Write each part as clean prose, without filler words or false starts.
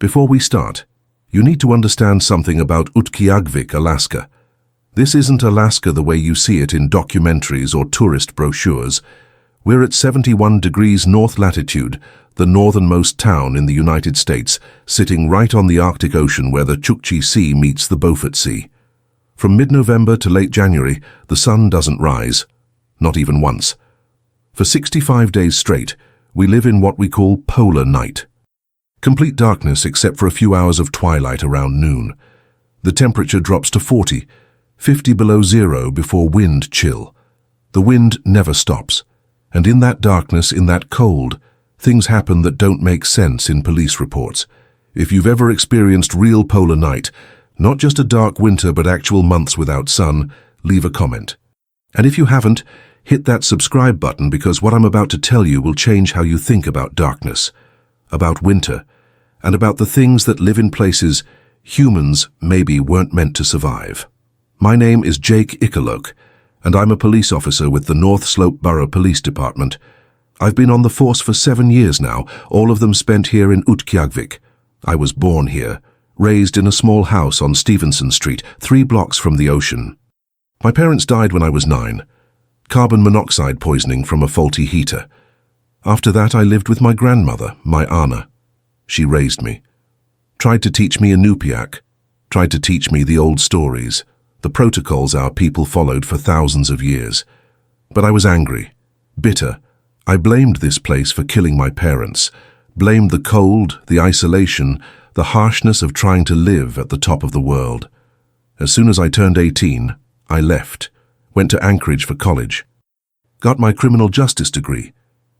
Before we start, you need to understand something about Agruagaq, Alaska. This isn't Alaska the way you see it in documentaries or tourist brochures. We're at 71 degrees north latitude, the northernmost town in the United States, sitting right on the Arctic Ocean where the Chukchi Sea meets the Beaufort Sea. From mid-November to late January, the sun doesn't rise, not even once. For 65 days straight, we live in what we call polar night. Complete darkness except for a few hours of twilight around noon. The temperature drops to 40, 50 below zero before wind chill. The wind never stops. And in that darkness, in that cold, things happen that don't make sense in police reports. If you've ever experienced real polar night, not just a dark winter but actual months without sun, leave a comment. And if you haven't, hit that subscribe button because what I'm about to tell you will change how you think about darkness, about winter, and about the things that live in places humans maybe weren't meant to survive. My name is Jake Agruagaq, and I'm a police officer with the North Slope Borough Police Department. I've been on the force for 7 years now, all of them spent here in Agruagaq. I was born here, raised in a small house on Stevenson Street, 3 blocks from the ocean. My parents died when I was 9. Carbon monoxide poisoning from a faulty heater. After that, I lived with my grandmother, my Anna. She raised me. Tried to teach me Inupiaq. Tried to teach me the old stories, the protocols our people followed for thousands of years. But I was angry, bitter. I blamed this place for killing my parents, blamed the cold, the isolation, the harshness of trying to live at the top of the world. As soon as I turned 18, I left, went to Anchorage for college, got my criminal justice degree,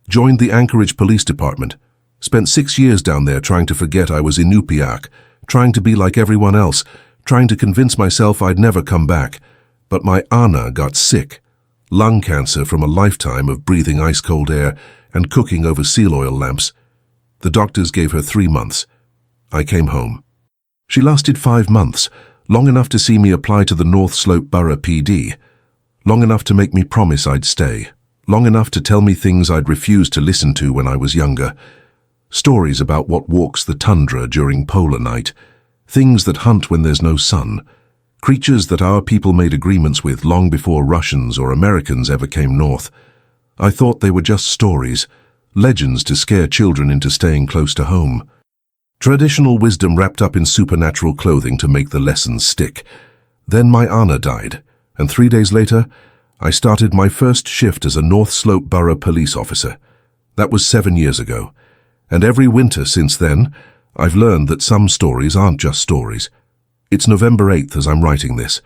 joined the Anchorage Police Department, spent 6 years down there trying to forget I was Inupiaq, trying to be like everyone else, trying to convince myself I'd never come back. But my Anna got sick, lung cancer from a lifetime of breathing ice-cold air and cooking over seal oil lamps. The doctors gave her 3 months. I came home. She lasted 5 months, long enough to see me apply to the North Slope Borough PD, long enough to make me promise I'd stay, long enough to tell me things I'd refused to listen to when I was younger. Stories about what walks the tundra during polar night, things that hunt when there's no sun, creatures that our people made agreements with long before Russians or Americans ever came north. I thought they were just stories, legends to scare children into staying close to home. Traditional wisdom wrapped up in supernatural clothing to make the lessons stick. Then my Anna died, and 3 days later, I started my first shift as a North Slope Borough Police Officer. That was 7 years ago. And every winter since then, I've learned that some stories aren't just stories. It's November 8th as I'm writing this.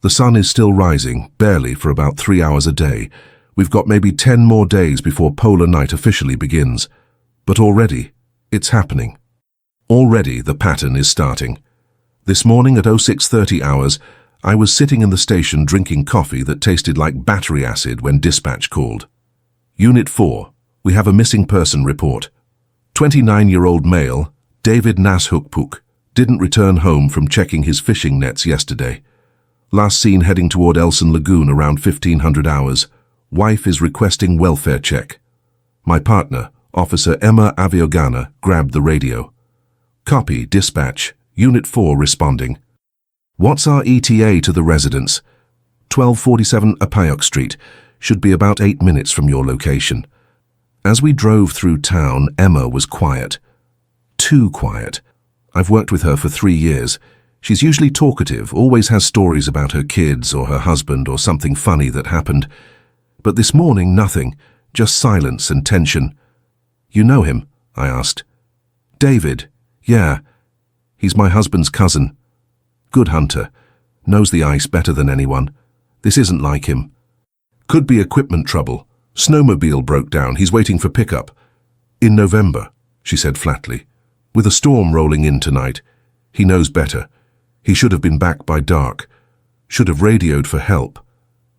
The sun is still rising, barely for about 3 hours a day. We've got maybe 10 more days before polar night officially begins. But already, it's happening. Already the pattern is starting. This morning at 06:30 hours, I was sitting in the station drinking coffee that tasted like battery acid when dispatch called. Unit 4, we have a missing person report. 29-year-old male, David Nashukpuk, didn't return home from checking his fishing nets yesterday. Last seen heading toward Elson Lagoon around 1500 hours. Wife is requesting welfare check. My partner, Officer Emma Aviogana, grabbed the radio. Copy, dispatch, Unit 4 responding. What's our ETA to the residence? 1247 Agruagaq Street, should be about 8 minutes from your location. As we drove through town, Emma was quiet. Too quiet. I've worked with her for 3 years. She's usually talkative, always has stories about her kids or her husband or something funny that happened. But this morning, nothing, just silence and tension. You know him? I asked. David. Yeah. He's my husband's cousin. Good hunter. Knows the ice better than anyone. This isn't like him. Could be equipment trouble. Snowmobile broke down. He's waiting for pickup. In November, she said flatly. With a storm rolling in tonight. He knows better. He should have been back by dark. Should have radioed for help.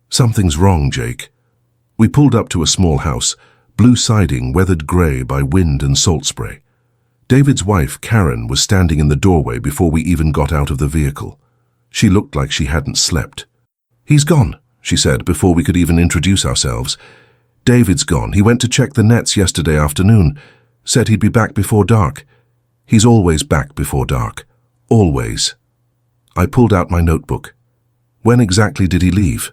Something's wrong, Jake. We pulled up to a small house, blue siding weathered grey by wind and salt spray. David's wife, Karen, was standing in the doorway before we even got out of the vehicle. She looked like she hadn't slept. He's gone, she said before we could even introduce ourselves. David's gone. He went to check the nets yesterday afternoon. Said he'd be back before dark. He's always back before dark. Always. I pulled out my notebook. When exactly did he leave?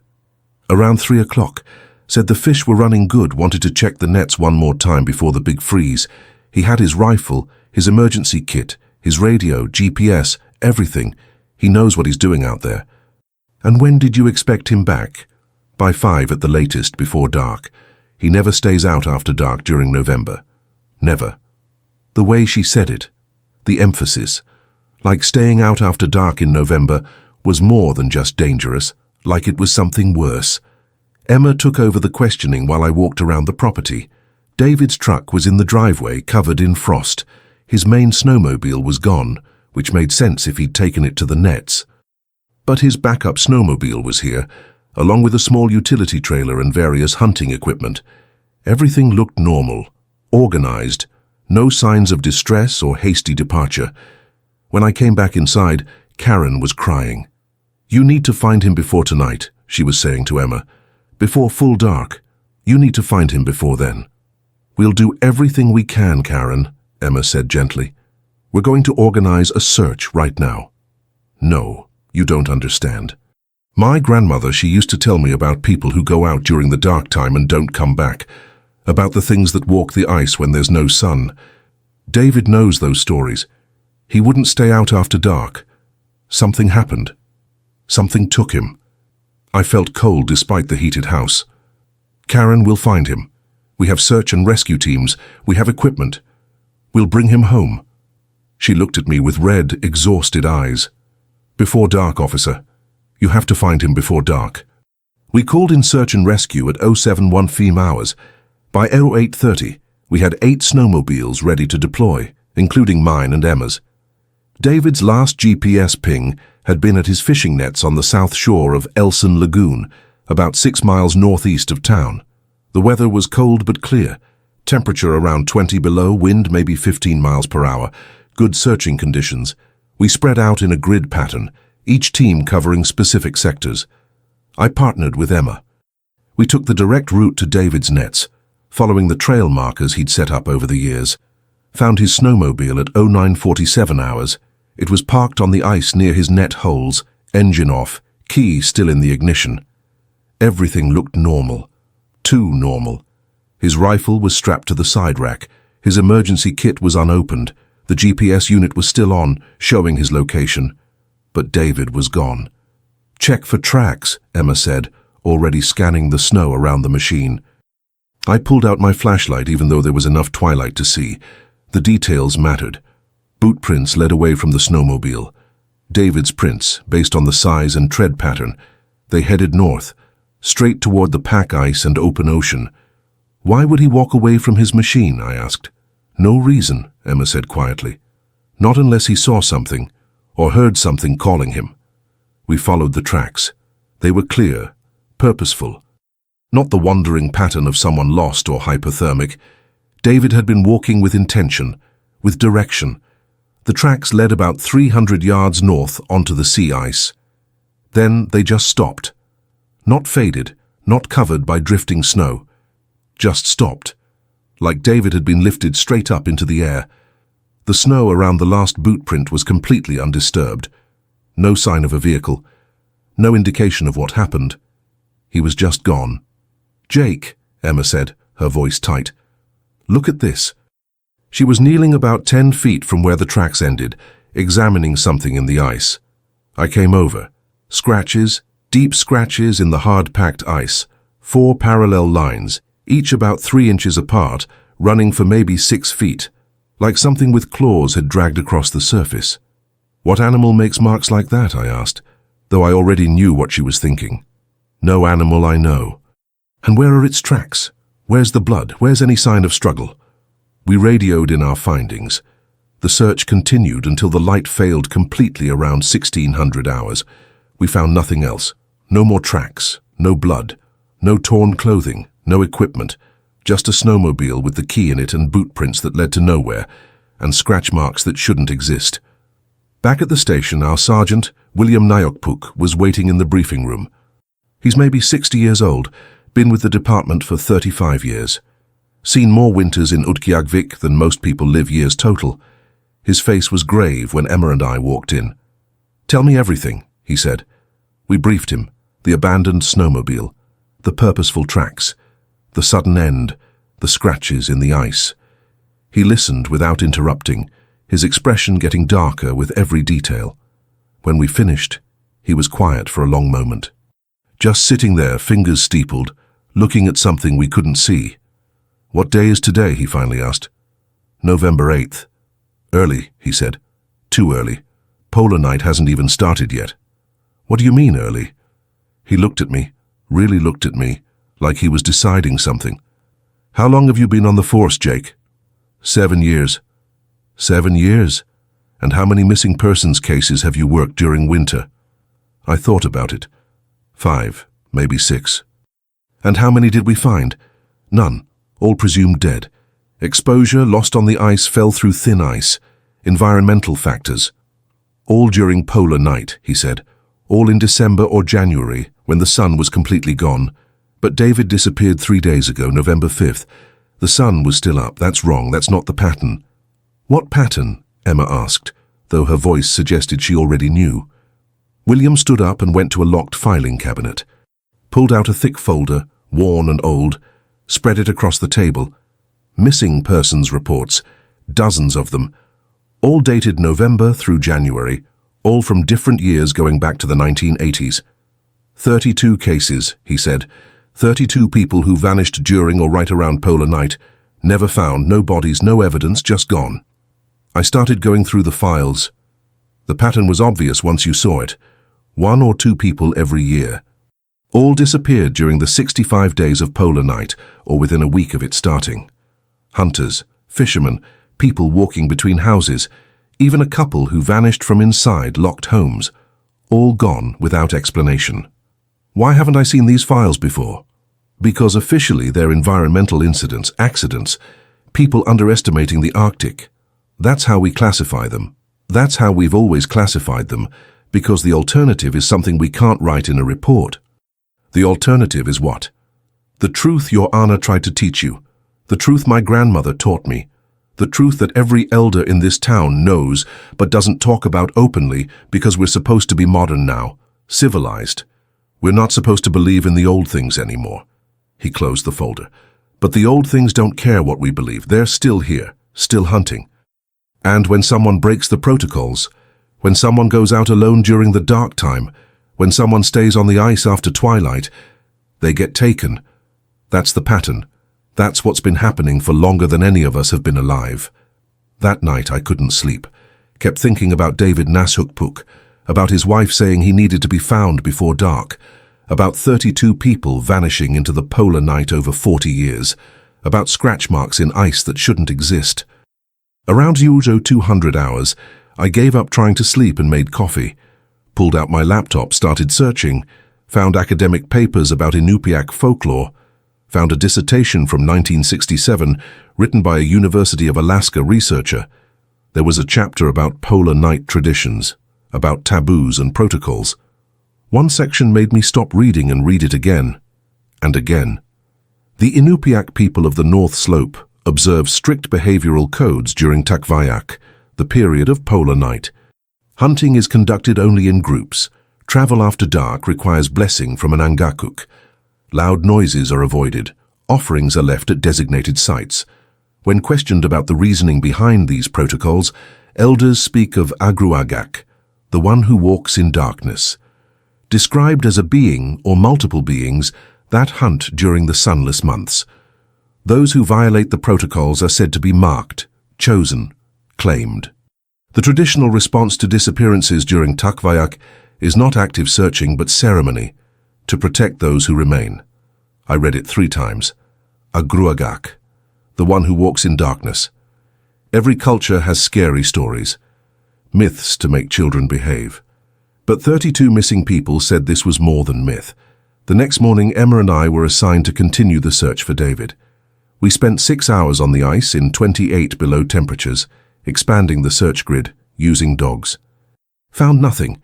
Around 3 o'clock. Said the fish were running good, wanted to check the nets one more time before the big freeze. He had his rifle, his emergency kit, his radio, GPS, everything. He knows what he's doing out there. And when did you expect him back? By 5 at the latest, before dark. He never stays out after dark during November. Never. The way she said it, the emphasis, like staying out after dark in November was more than just dangerous, like it was something worse. Emma took over the questioning while I walked around the property. David's truck was in the driveway, covered in frost. His main snowmobile was gone, which made sense if he'd taken it to the nets. But his backup snowmobile was here, along with a small utility trailer and various hunting equipment. Everything looked normal, organized, no signs of distress or hasty departure. When I came back inside, Karen was crying. "You need to find him before tonight," she was saying to Emma. "Before full dark. You need to find him before then." "We'll do everything we can, Karen," Emma said gently. "We're going to organize a search right now." "No, you don't understand. My grandmother, she used to tell me about people who go out during the dark time and don't come back, about the things that walk the ice when there's no sun. David knows those stories. He wouldn't stay out after dark. Something happened. Something took him." I felt cold despite the heated house. "Karen, we'll find him. We have search and rescue teams. We have equipment. We'll bring him home." She looked at me with red, exhausted eyes. "Before dark, officer. You have to find him before dark." We called in search and rescue at 071 PM hours. By 08:30, we had 8 snowmobiles ready to deploy, including mine and Emma's. David's last GPS ping had been at his fishing nets on the south shore of Elson Lagoon, about 6 miles northeast of town. The weather was cold but clear, temperature around 20 below, wind maybe 15 miles per hour, good searching conditions. We spread out in a grid pattern, each team covering specific sectors. I partnered with Emma. We took the direct route to David's nets, following the trail markers he'd set up over the years. Found his snowmobile at 09:47 hours. It was parked on the ice near his net holes, engine off, key still in the ignition. Everything looked normal. Too normal. His rifle was strapped to the side rack. His emergency kit was unopened. The GPS unit was still on, showing his location. But David was gone. "Check for tracks," Emma said, already scanning the snow around the machine. I pulled out my flashlight even though there was enough twilight to see. The details mattered. Boot prints led away from the snowmobile. David's prints, based on the size and tread pattern. They headed north, straight toward the pack ice and open ocean. "Why would he walk away from his machine?" I asked. "No reason," Emma said quietly. "Not unless he saw something, or heard something calling him." We followed the tracks. They were clear, purposeful. Not the wandering pattern of someone lost or hypothermic. David had been walking with intention, with direction. The tracks led about 300 yards north onto the sea ice. Then they just stopped. Not faded, not covered by drifting snow. Just stopped. Like David had been lifted straight up into the air. The snow around the last boot print was completely undisturbed. No sign of a vehicle. No indication of what happened. He was just gone. "Jake," Emma said, her voice tight. "Look at this." She was kneeling about 10 feet from where the tracks ended, examining something in the ice. I came over. Scratches, deep scratches in the hard-packed ice. 4 parallel lines, each about 3 inches apart, running for maybe 6 feet, like something with claws had dragged across the surface. "What animal makes marks like that?" I asked, though I already knew what she was thinking. "No animal I know." "And where are its tracks? Where's the blood? Where's any sign of struggle?" We radioed in our findings. The search continued until the light failed completely around 1600 hours. We found nothing else. No more tracks, no blood, no torn clothing, no equipment, just a snowmobile with the key in it and boot prints that led to nowhere, and scratch marks that shouldn't exist. Back at the station, our sergeant, William Nyokpuk, was waiting in the briefing room. He's maybe 60 years old, been with the department for 35 years. Seen more winters in Agruagaq than most people live years total. His face was grave when Emma and I walked in. "Tell me everything," he said. We briefed him: the abandoned snowmobile, the purposeful tracks, the sudden end, the scratches in the ice. He listened without interrupting, his expression getting darker with every detail. When we finished, he was quiet for a long moment, just sitting there, fingers steepled, looking at something we couldn't see. "What day is today?" he finally asked. "November 8th. "Early," he said. "Too early. Polar night hasn't even started yet." "What do you mean, early?" He looked at me, really looked at me, like he was deciding something. "How long have you been on the force, Jake?" 7 years. 7 years? And how many missing persons cases have you worked during winter? I thought about it. 5, maybe 6. And how many did we find? None. All presumed dead. Exposure, lost on the ice, fell through thin ice. Environmental factors. All during polar night, he said. All in December or January, when the sun was completely gone. But David disappeared 3 days ago, November 5th. The sun was still up. That's wrong. That's not the pattern. What pattern? Emma asked, though her voice suggested she already knew. William stood up and went to a locked filing cabinet, pulled out a thick folder, worn and old, spread it across the table. Missing persons reports, dozens of them, all dated November through January, all from different years going back to the 1980s. 32 cases, he said. 32 people who vanished during or right around polar night. Never found, no bodies, no evidence, just gone. I started going through the files. The pattern was obvious once you saw it. 1 or 2 people every year. All disappeared during the 65 days of polar night, or within a week of it starting. Hunters, fishermen, people walking between houses, even a couple who vanished from inside locked homes, all gone without explanation. Why haven't I seen these files before? Because officially they're environmental incidents, accidents, people underestimating the Arctic. That's how we classify them. That's how we've always classified them, because the alternative is something we can't write in a report. The alternative is what? The truth your Anna tried to teach you. The truth my grandmother taught me. The truth that every elder in this town knows but doesn't talk about openly because we're supposed to be modern now, civilized. We're not supposed to believe in the old things anymore. He closed the folder. But the old things don't care what we believe. They're still here, still hunting. And when someone breaks the protocols, when someone goes out alone during the dark time, when someone stays on the ice after twilight, they get taken. That's the pattern. That's what's been happening for longer than any of us have been alive. That night I couldn't sleep. Kept thinking about David Nashukpuk, about his wife saying he needed to be found before dark, about 32 people vanishing into the polar night over 40 years, about scratch marks in ice that shouldn't exist. Around usual 200 hours, I gave up trying to sleep and made coffee, pulled out my laptop, started searching, found academic papers about Inupiaq folklore, found a dissertation from 1967 written by a University of Alaska researcher. There was a chapter about polar night traditions, about taboos and protocols. One section made me stop reading and read it again, and again. The Inupiaq people of the North Slope observe strict behavioral codes during Agruagaq, the period of polar night. Hunting is conducted only in groups. Travel after dark requires blessing from an Agruagaq. Loud noises are avoided. Offerings are left at designated sites. When questioned about the reasoning behind these protocols, elders speak of Agruagaq, the one who walks in darkness. Described as a being or multiple beings that hunt during the sunless months. Those who violate the protocols are said to be marked, chosen, claimed. The traditional response to disappearances during Agruagaq is not active searching but ceremony, to protect those who remain. I read it 3 times. Agruagaq, the one who walks in darkness. Every culture has scary stories, myths to make children behave. But 32 missing people said this was more than myth. The next morning, Emma and I were assigned to continue the search for David. We spent 6 hours on the ice in 28 below temperatures, expanding the search grid, using dogs. Found nothing.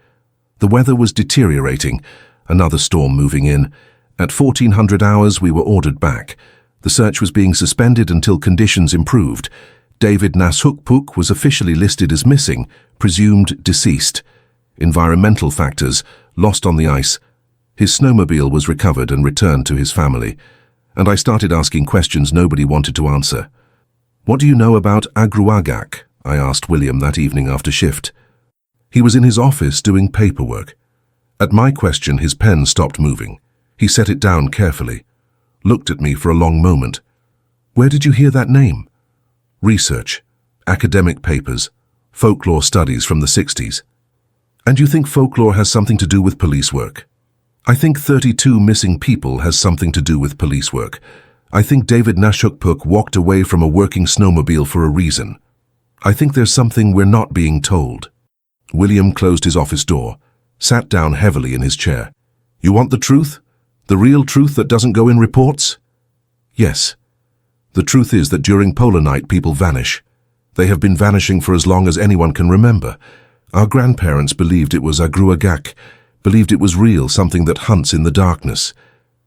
The weather was deteriorating, another storm moving in. At 1400 hours, we were ordered back. The search was being suspended until conditions improved. David Nashukpuk was officially listed as missing, presumed deceased. Environmental factors, lost on the ice. His snowmobile was recovered and returned to his family, and I started asking questions nobody wanted to answer. "What do you know about Agruagaq?" I asked William that evening after shift. He was in his office doing paperwork. At my question, his pen stopped moving. He set it down carefully, looked at me for a long moment. "Where did you hear that name?" "Research, academic papers, folklore studies from the 60s. "And you think folklore has something to do with police work?" "I think 32 missing people has something to do with police work. I think David Nashukpuk walked away from a working snowmobile for a reason. I think there's something we're not being told." William closed his office door, sat down heavily in his chair. "You want the truth? The real truth that doesn't go in reports?" "Yes. The truth is that during polar night people vanish. They have been vanishing for as long as anyone can remember. Our grandparents believed it was Agruagaq, believed it was real, something that hunts in the darkness.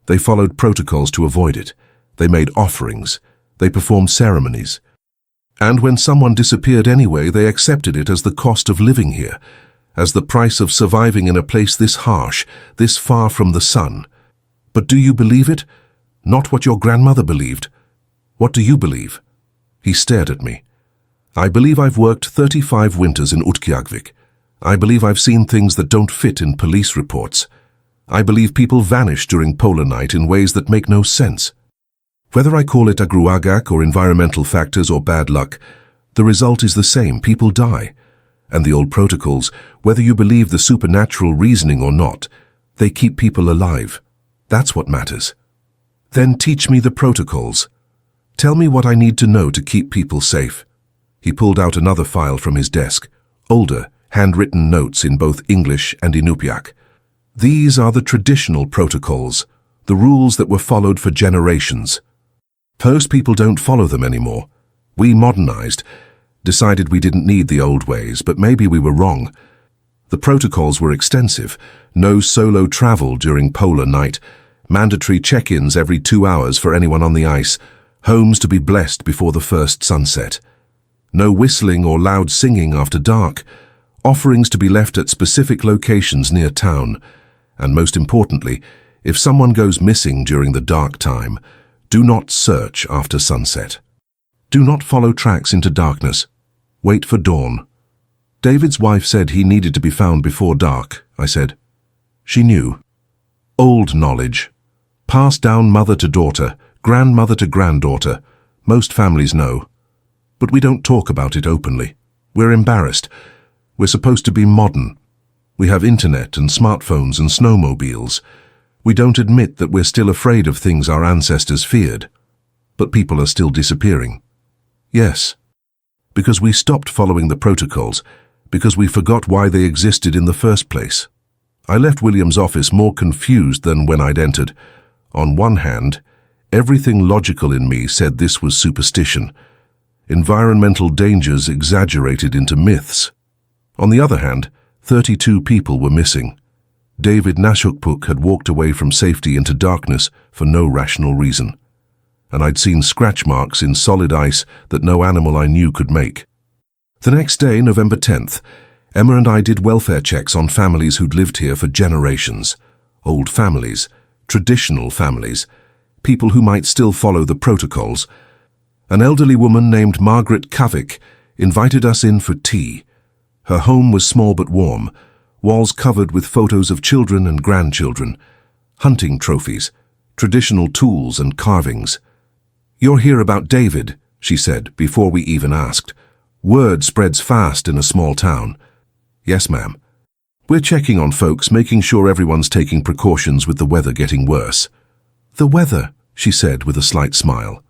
They followed protocols to avoid it. They made offerings. They performed ceremonies. And when someone disappeared anyway, they accepted it as the cost of living here, as the price of surviving in a place this harsh, this far from the sun. But do you believe it? Not what your grandmother believed. What do you believe?" He stared at me. "I believe I've worked 35 winters in Agruagaq. I believe I've seen things that don't fit in police reports. I believe people vanish during polar night in ways that make no sense. Whether I call it Agruagaq or environmental factors or bad luck, the result is the same. People die. And the old protocols, whether you believe the supernatural reasoning or not, they keep people alive. That's what matters." "Then teach me the protocols. Tell me what I need to know to keep people safe." He pulled out another file from his desk, older, handwritten notes in both English and Inupiaq. "These are the traditional protocols, the rules that were followed for generations. Most people don't follow them anymore. We modernized, decided we didn't need the old ways, but maybe we were wrong. The protocols were extensive. No solo travel during polar night, mandatory check-ins every 2 hours for anyone on the ice, homes to be blessed before the first sunset. No whistling or loud singing after dark, offerings to be left at specific locations near town, and most importantly, if someone goes missing during the dark time, do not search after sunset. Do not follow tracks into darkness. Wait for dawn." "David's wife said he needed to be found before dark," I said. She knew. Old knowledge. Passed down mother to daughter, grandmother to granddaughter. Most families know. But we don't talk about it openly. We're embarrassed. We're supposed to be modern. We have internet and smartphones and snowmobiles. We don't admit that we're still afraid of things our ancestors feared. But people are still disappearing. Yes. Because we stopped following the protocols, because we forgot why they existed in the first place. I left William's office more confused than when I'd entered. On one hand, everything logical in me said this was superstition, environmental dangers exaggerated into myths. On the other hand, 32 people were missing. David Nashukpuk had walked away from safety into darkness for no rational reason. And I'd seen scratch marks in solid ice that no animal I knew could make. The next day, November 10th, Emma and I did welfare checks on families who'd lived here for generations. Old families, traditional families, people who might still follow the protocols. An elderly woman named Margaret Kavik invited us in for tea. Her home was small but warm, walls covered with photos of children and grandchildren, hunting trophies, traditional tools and carvings. "You're here about David," she said, before we even asked. "Word spreads fast in a small town." "Yes, ma'am. We're checking on folks, making sure everyone's taking precautions with the weather getting worse." "The weather," she said with a slight smile.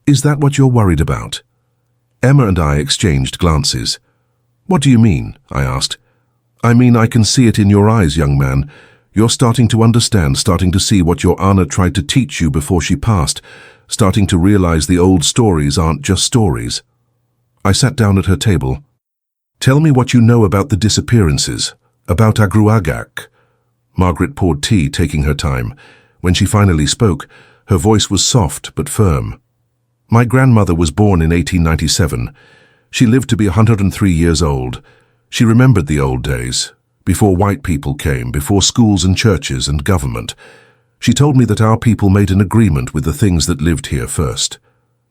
"Is that what you're worried about?" Emma and I exchanged glances. "What do you mean?" I asked. "I mean, I can see it in your eyes, young man. You're starting to understand, starting to see what your Anna tried to teach you before she passed, starting to realize the old stories aren't just stories." I sat down at her table. "Tell me what you know about the disappearances, about Agruagaq." Margaret poured tea, taking her time. When she finally spoke, her voice was soft but firm. My grandmother was born in 1897. She lived to be 103 years old. She remembered the old days, before white people came, before schools and churches and government. She told me that our people made an agreement with the things that lived here first,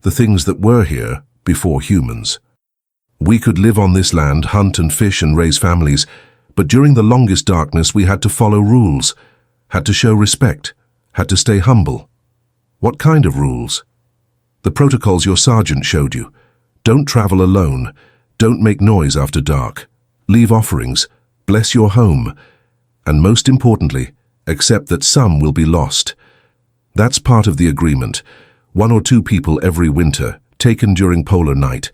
the things that were here before humans. We could live on this land, hunt and fish and raise families, but during the longest darkness we had to follow rules, had to show respect, had to stay humble. What kind of rules? The protocols your sergeant showed you. Don't travel alone. Don't make noise after dark. Leave offerings. Bless your home. And most importantly, accept that some will be lost. That's part of the agreement. 1 or 2 people every winter, taken during polar night.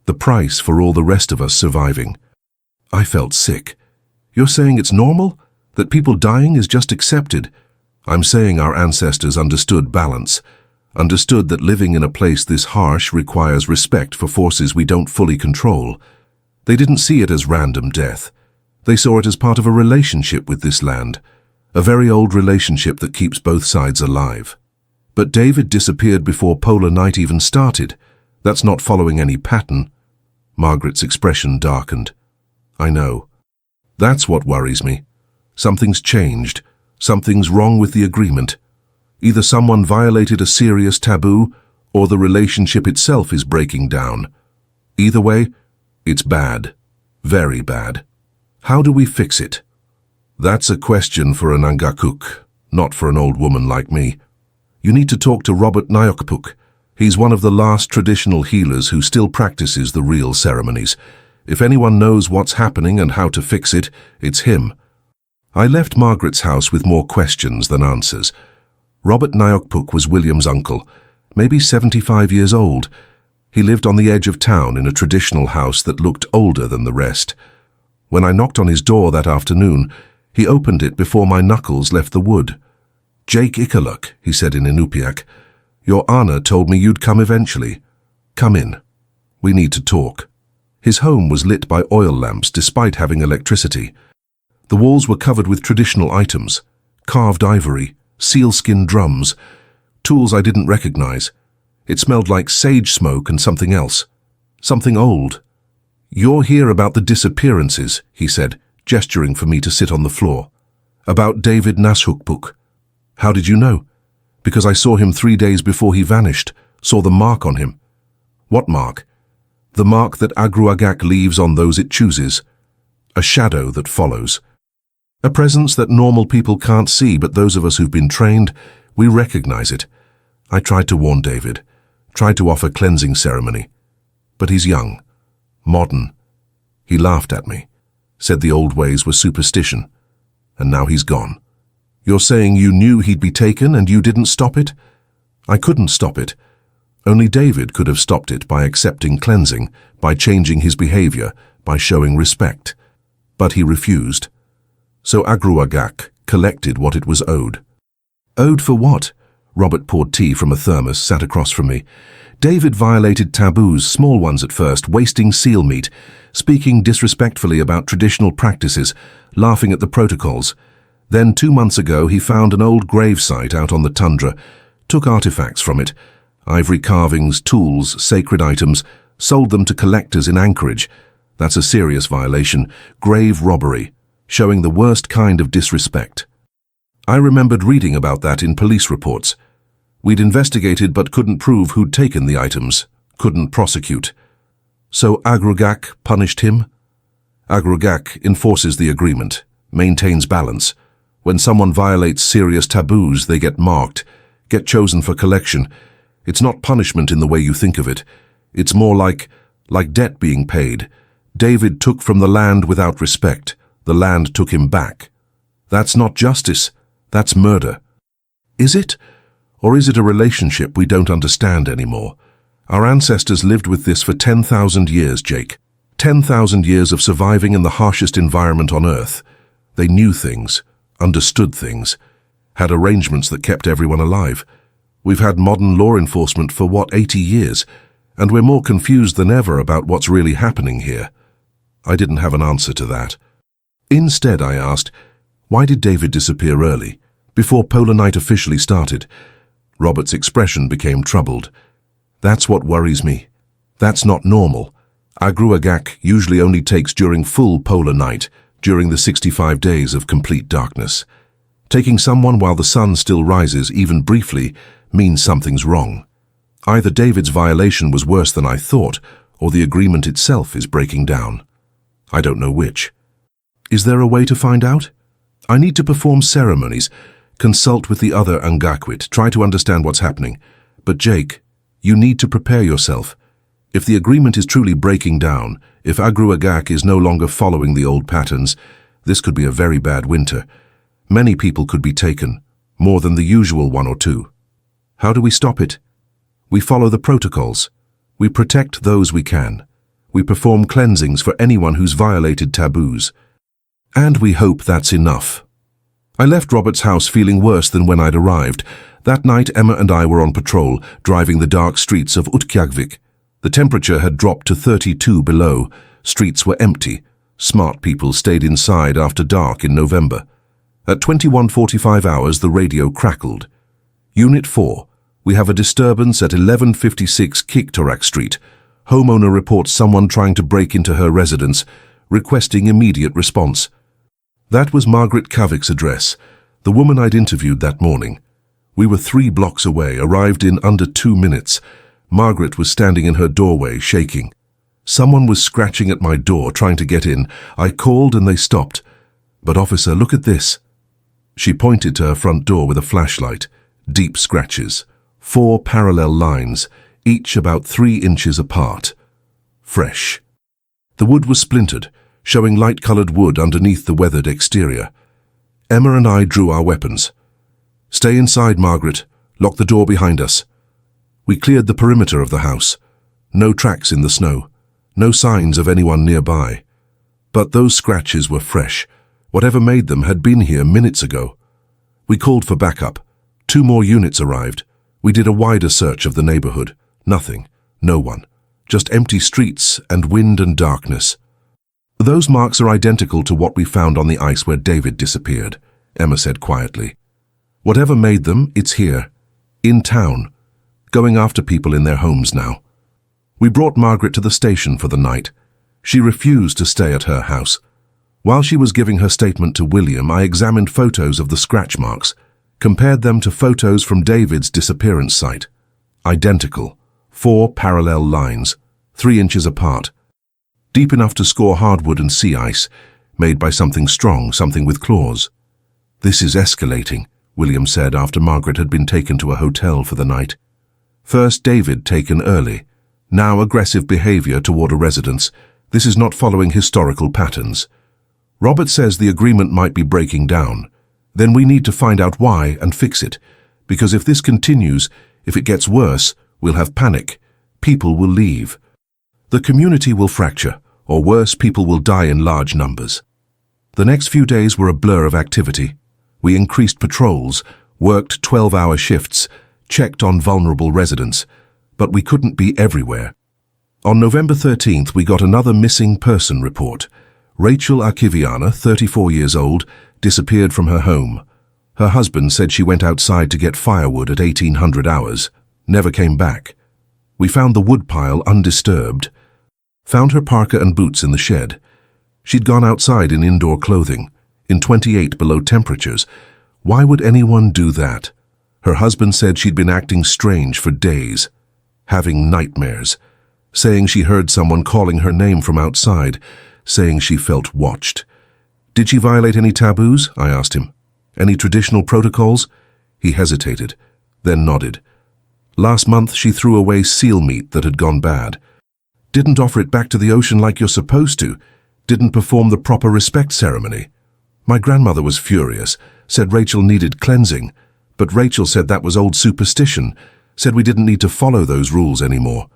The price for all the rest of us surviving. I felt sick. You're saying it's normal? That people dying is just accepted? I'm saying our ancestors understood balance. Understood that living in a place this harsh requires respect for forces we don't fully control. They didn't see it as random death. They saw it as part of a relationship with this land, a very old relationship that keeps both sides alive. But David disappeared before polar night even started. That's not following any pattern. Margaret's expression darkened. I know. That's what worries me. Something's changed. Something's wrong with the agreement. Either someone violated a serious taboo, or the relationship itself is breaking down. Either way, it's bad. Very bad. How do we fix it? That's a question for an Agruagaq, not for an old woman like me. You need to talk to Robert Nyokpuk. He's one of the last traditional healers who still practices the real ceremonies. If anyone knows what's happening and how to fix it, it's him. I left Margaret's house with more questions than answers. Robert Nyokpuk was William's uncle, maybe 75 years old. He lived on the edge of town in a traditional house that looked older than the rest. When I knocked on his door that afternoon, he opened it before my knuckles left the wood. "Jake Ikaluk," he said in Inupiaq, "your Anna told me you'd come eventually. Come in. We need to talk." His home was lit by oil lamps despite having electricity. The walls were covered with traditional items, carved ivory, sealskin drums, tools I didn't recognize. It smelled like sage smoke and something else. Something old. "You're here about the disappearances," he said, gesturing for me to sit on the floor. "About David Nashukpuk." "How did you know?" "Because I saw him 3 days before he vanished, saw the mark on him." "What mark?" "The mark that Agruagaq leaves on those it chooses. A shadow that follows. A presence that normal people can't see, but those of us who've been trained, we recognize it. I tried to warn David, tried to offer cleansing ceremony. But he's young, modern. He laughed at me, said the old ways were superstition, and now he's gone. You're saying you knew he'd be taken and you didn't stop it? I couldn't stop it. Only David could have stopped it by accepting cleansing, by changing his behavior, by showing respect. But he refused. So Agruagaq collected what it was owed. Owed for what? Robert poured tea from a thermos, sat across from me. David violated taboos, small ones at first, wasting seal meat, speaking disrespectfully about traditional practices, laughing at the protocols. Then 2 months ago he found an old grave site out on the tundra, took artifacts from it, ivory carvings, tools, sacred items, sold them to collectors in Anchorage. That's a serious violation, grave robbery, showing the worst kind of disrespect. I remembered reading about that in police reports. We'd investigated but couldn't prove who'd taken the items, couldn't prosecute. So Agruagaq punished him? Agruagaq enforces the agreement, maintains balance. When someone violates serious taboos, they get marked, get chosen for collection. It's not punishment in the way you think of it. It's more like debt being paid. David took from the land without respect. The land took him back. That's not justice. That's murder. Is it? Or is it a relationship we don't understand anymore? Our ancestors lived with this for 10,000 years, Jake. 10,000 years of surviving in the harshest environment on Earth. They knew things, understood things, had arrangements that kept everyone alive. We've had modern law enforcement for, 80 years, and we're more confused than ever about what's really happening here. I didn't have an answer to that. Instead, I asked, why did David disappear early, before polar night officially started? Robert's expression became troubled. That's what worries me. That's not normal. Agruagaq usually only takes during full polar night, during the 65 days of complete darkness. Taking someone while the sun still rises, even briefly, means something's wrong. Either David's violation was worse than I thought, or the agreement itself is breaking down. I don't know which. Is there a way to find out? I need to perform ceremonies, consult with the other Ngaqwit, try to understand what's happening. But Jake, you need to prepare yourself. If the agreement is truly breaking down, if Agruagaq is no longer following the old patterns, this could be a very bad winter. Many people could be taken, more than the usual 1 or 2. How do we stop it? We follow the protocols. We protect those we can. We perform cleansings for anyone who's violated taboos. And we hope that's enough. I left Robert's house feeling worse than when I'd arrived. That night, Emma and I were on patrol, driving the dark streets of Agruagaq. The temperature had dropped to 32 below. Streets were empty. Smart people stayed inside after dark in November. At 21:45 hours, the radio crackled. Unit 4. We have a disturbance at 1156 Kiktorak Street. Homeowner reports someone trying to break into her residence, requesting immediate response. That was Margaret Kavik's address, the woman I'd interviewed that morning. We were 3 blocks away, arrived in under 2 minutes. Margaret was standing in her doorway, shaking. Someone was scratching at my door, trying to get in. I called and they stopped. But officer, look at this. She pointed to her front door with a flashlight. Deep scratches. 4 parallel lines, each about 3 inches apart. Fresh. The wood was splintered, showing light-colored wood underneath the weathered exterior. Emma and I drew our weapons. Stay inside, Margaret. Lock the door behind us. We cleared the perimeter of the house. No tracks in the snow. No signs of anyone nearby. But those scratches were fresh. Whatever made them had been here minutes ago. We called for backup. 2 more units arrived. We did a wider search of the neighborhood. Nothing. No one. Just empty streets and wind and darkness. Those marks are identical to what we found on the ice where David disappeared, Emma said quietly. Whatever made them, it's here. In town. Going after people in their homes now. We brought Margaret to the station for the night. She refused to stay at her house. While she was giving her statement to William, I examined photos of the scratch marks, compared them to photos from David's disappearance site. Identical. 4 parallel lines, 3 inches apart. Deep enough to score hardwood and sea ice, made by something strong, something with claws. This is escalating, William said after Margaret had been taken to a hotel for the night. First David taken early, now aggressive behavior toward a residence. This is not following historical patterns. Robert says the agreement might be breaking down. Then we need to find out why and fix it, because if this continues, if it gets worse, we'll have panic. People will leave. The community will fracture, or worse, people will die in large numbers. The next few days were a blur of activity. We increased patrols, worked 12-hour shifts, checked on vulnerable residents, but we couldn't be everywhere. On November 13th, we got another missing person report. Rachel Arkiviana, 34 years old, disappeared from her home. Her husband said she went outside to get firewood at 1800 hours, never came back. We found the woodpile undisturbed. Found her parka and boots in the shed. She'd gone outside in indoor clothing, in 28 below temperatures. Why would anyone do that? Her husband said she'd been acting strange for days, having nightmares, saying she heard someone calling her name from outside, saying she felt watched. Did she violate any taboos? I asked him. Any traditional protocols? He hesitated, then nodded. Last month she threw away seal meat that had gone bad. Didn't offer it back to the ocean like you're supposed to. Didn't perform the proper respect ceremony. My grandmother was furious, said Rachel needed cleansing. But Rachel said that was old superstition, said we didn't need to follow those rules anymore.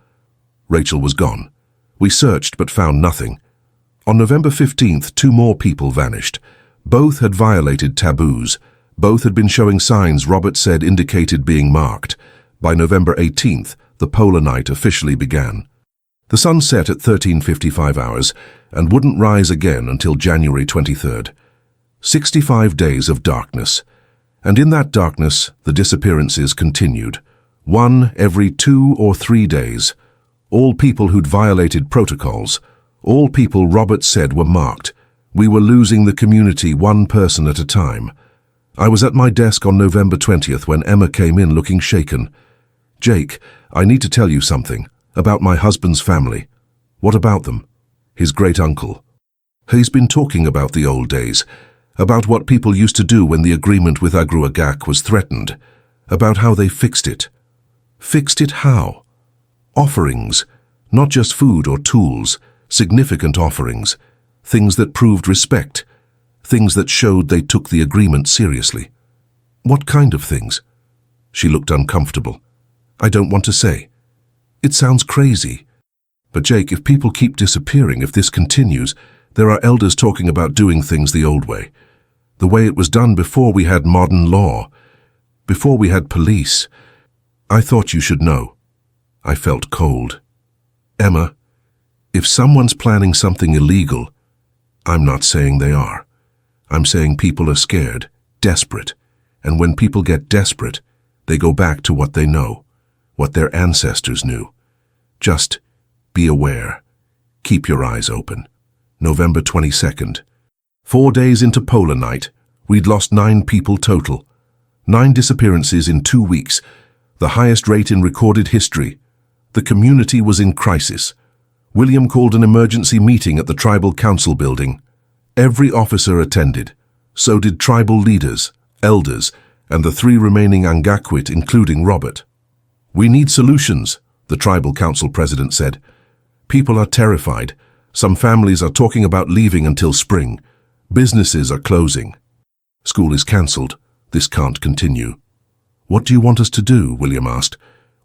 Rachel was gone. We searched but found nothing. On November 15th, 2 more people vanished. Both had violated taboos. Both had been showing signs Robert said indicated being marked. By November 18th, the polar night officially began. The sun set at 13:55 hours and wouldn't rise again until January 23rd. 65 days of darkness. And in that darkness, the disappearances continued, One every 2 or 3 days. All people who'd violated protocols. All people Robert said were marked. We were losing the community one person at a time. I was at my desk on November 20th when Emma came in looking shaken. "Jake, I need to tell you something. About my husband's family." "What about them?" "His great-uncle. He's been talking about the old days, about what people used to do when the agreement with Agruagaq was threatened, about how they fixed it." "Fixed it how?" "Offerings, not just food or tools, significant offerings, things that proved respect, things that showed they took the agreement seriously." "What kind of things?" She looked uncomfortable. "I don't want to say. It sounds crazy. But Jake, if people keep disappearing, if this continues, there are elders talking about doing things the old way. The way it was done before we had modern law, before we had police. I thought you should know." I felt cold. "Emma, if someone's planning something illegal, I'm not saying they are. I'm saying people are scared, desperate. And when people get desperate, they go back to what they know, what their ancestors knew. Just be aware. Keep your eyes open." November 22nd. 4 days into Polar Night, we'd lost 9 people total. 9 disappearances in 2 weeks, the highest rate in recorded history. The community was in crisis. William called an emergency meeting at the tribal council building. Every officer attended. So did tribal leaders, elders, and the 3 remaining Agruagaq, including Robert. "We need solutions," the tribal council president said. "People are terrified. Some families are talking about leaving until spring. Businesses are closing. School is cancelled. This can't continue." "What do you want us to do?" William asked.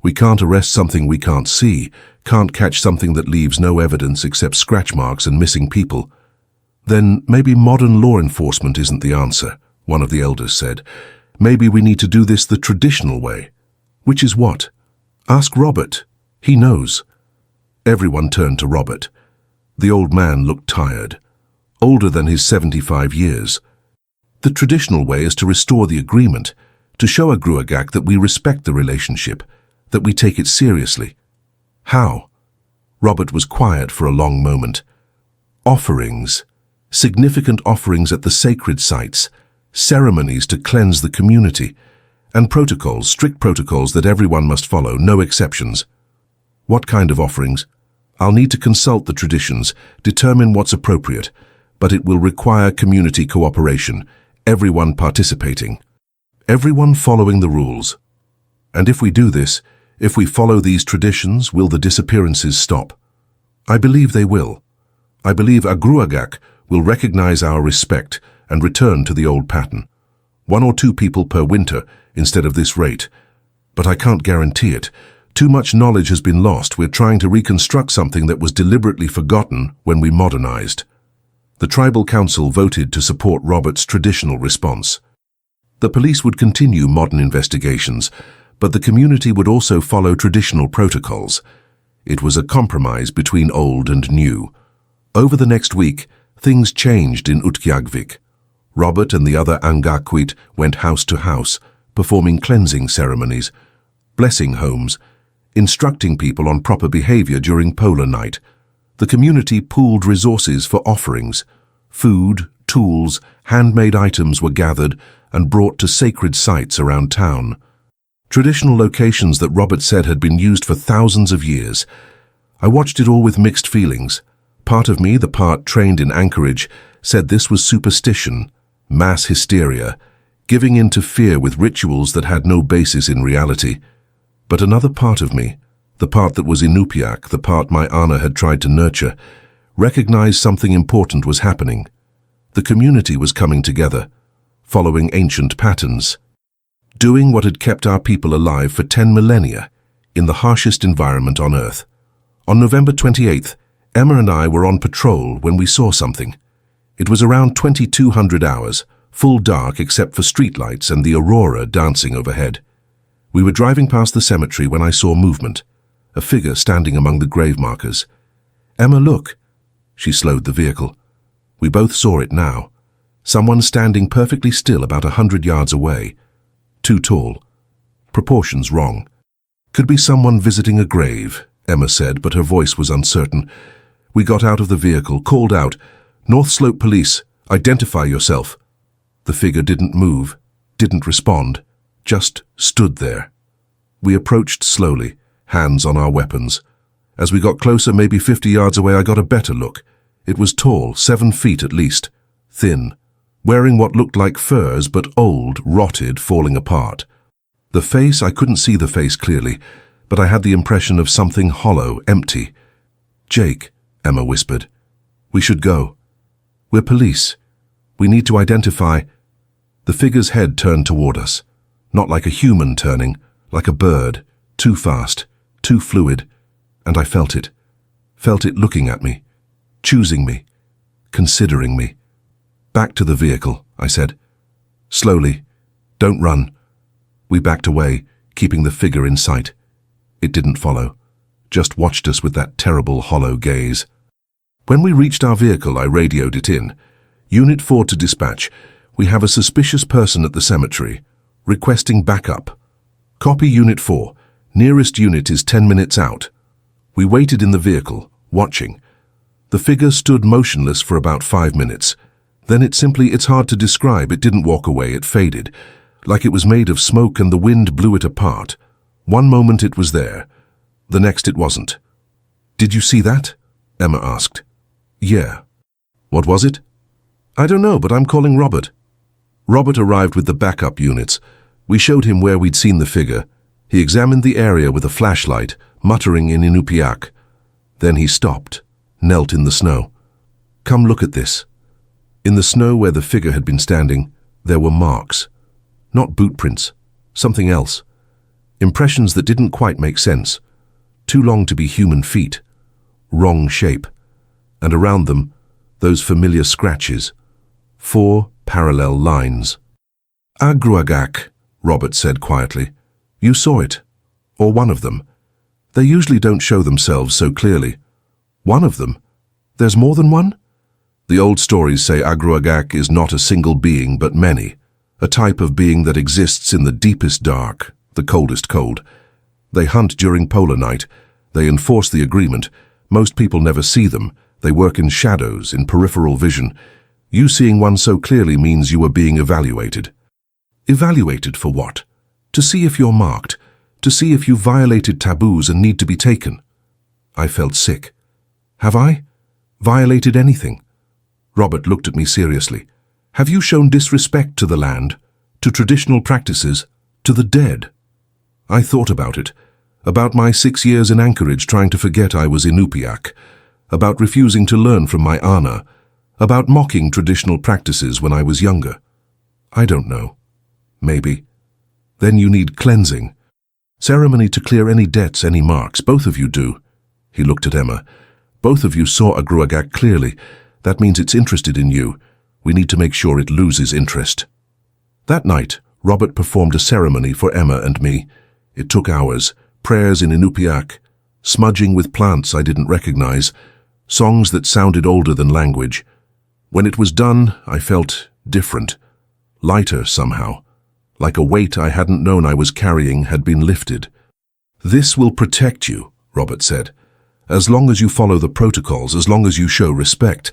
"We can't arrest something we can't see, can't catch something that leaves no evidence except scratch marks and missing people." "Then maybe modern law enforcement isn't the answer," one of the elders said. "Maybe we need to do this the traditional way." "Which is what?" "Ask Robert. He knows." Everyone turned to Robert. The old man looked tired, older than his 75 years. "The traditional way is to restore the agreement, to show Agruagaq that we respect the relationship, that we take it seriously." "How?" Robert was quiet for a long moment. "Offerings, significant offerings at the sacred sites, ceremonies to cleanse the community, and protocols, strict protocols that everyone must follow, no exceptions." "What kind of offerings?" "I'll need to consult the traditions, determine what's appropriate, but it will require community cooperation, everyone participating, everyone following the rules." "And if we do this, if we follow these traditions, will the disappearances stop?" "I believe they will. I believe Agruagaq will recognize our respect and return to the old pattern. 1 or 2 people per winter instead of this rate. But I can't guarantee it. Too much knowledge has been lost. We're trying to reconstruct something that was deliberately forgotten when we modernized." The tribal council voted to support Robert's traditional response. The police would continue modern investigations, but the community would also follow traditional protocols. It was a compromise between old and new. Over the next week, things changed in Agruagaq. Robert and the other Agruagaq went house to house, performing cleansing ceremonies, blessing homes, instructing people on proper behavior during Polar Night. The community pooled resources for offerings. Food, tools, handmade items were gathered and brought to sacred sites around town. Traditional locations that Robert said had been used for thousands of years. I watched it all with mixed feelings. Part of me, the part trained in Anchorage, said this was superstition, mass hysteria, giving in to fear with rituals that had no basis in reality. But another part of me, the part that was Inupiaq, the part my Anna had tried to nurture, recognized something important was happening. The community was coming together, following ancient patterns, doing what had kept our people alive for 10 millennia in the harshest environment on Earth. On November 28th, Emma and I were on patrol when we saw something. It was around 2200 hours, full dark except for streetlights and the aurora dancing overhead. We were driving past the cemetery when I saw movement, a figure standing among the grave markers. "Emma, look." She slowed the vehicle. We both saw it now. Someone standing perfectly still about 100 yards away. Too tall. Proportions wrong. Could be someone visiting a grave, Emma said, but her voice was uncertain. We got out of the vehicle, called out, "North Slope Police, identify yourself." The figure didn't move, didn't respond, just stood there. We approached slowly, hands on our weapons. As we got closer, maybe 50 yards away, I got a better look. It was tall, 7 feet at least, thin, wearing what looked like furs but old, rotted, falling apart. The face, I couldn't see the face clearly, but I had the impression of something hollow, empty. "Jake," Emma whispered, "we should go. We're police. We need to identify." The figure's head turned toward us, not like a human turning, like a bird, too fast, too fluid, and I felt it looking at me, choosing me, considering me. "Back to the vehicle," I said. "Slowly. Don't run." We backed away, keeping the figure in sight. It didn't follow, just watched us with that terrible, hollow gaze. When we reached our vehicle, I radioed it in. "Unit 4 to dispatch. We have a suspicious person at the cemetery, requesting backup." "Copy, Unit 4. Nearest unit is 10 minutes out." We waited in the vehicle, watching. The figure stood motionless for about 5 minutes. Then it's hard to describe. It didn't walk away, it faded, like it was made of smoke and the wind blew it apart. One moment it was there, the next it wasn't. "Did you see that?" Emma asked. "Yeah." "What was it?" "I don't know, but I'm calling Robert." Robert arrived with the backup units. We showed him where we'd seen the figure. He examined the area with a flashlight, muttering in Inupiaq. Then he stopped, knelt in the snow. "Come look at this." In the snow where the figure had been standing, there were marks. Not boot prints, something else. Impressions that didn't quite make sense. Too long to be human feet. Wrong shape. And around them, those familiar scratches. 4 parallel lines. "Agruagaq," Robert said quietly. "You saw it. Or one of them. They usually don't show themselves so clearly." "One of them? There's more than one?" "The old stories say Agruagaq is not a single being but many, a type of being that exists in the deepest dark, the coldest cold. They hunt during polar night. They enforce the agreement. Most people never see them. They work in shadows, in peripheral vision. You seeing one so clearly means you are being evaluated." "Evaluated for what?" "To see if you're marked, to see if you violated taboos and need to be taken." I felt sick. "Have I violated anything?" Robert looked at me seriously. "Have you shown disrespect to the land, to traditional practices, to the dead?" I thought about it, about my 6 years in Anchorage trying to forget I was Inupiaq, about refusing to learn from my Ana, about mocking traditional practices when I was younger. I don't know. Maybe. Then you need cleansing. Ceremony to clear any debts, any marks. Both of you do. He looked at Emma. Both of you saw Agruagaq clearly. That means it's interested in you. We need to make sure it loses interest. That night, Robert performed a ceremony for Emma and me. It took hours, prayers in Inupiaq, smudging with plants I didn't recognize, songs that sounded older than language. When it was done, I felt different, lighter somehow, like a weight I hadn't known I was carrying had been lifted. "This will protect you," Robert said. "As long as you follow the protocols, as long as you show respect.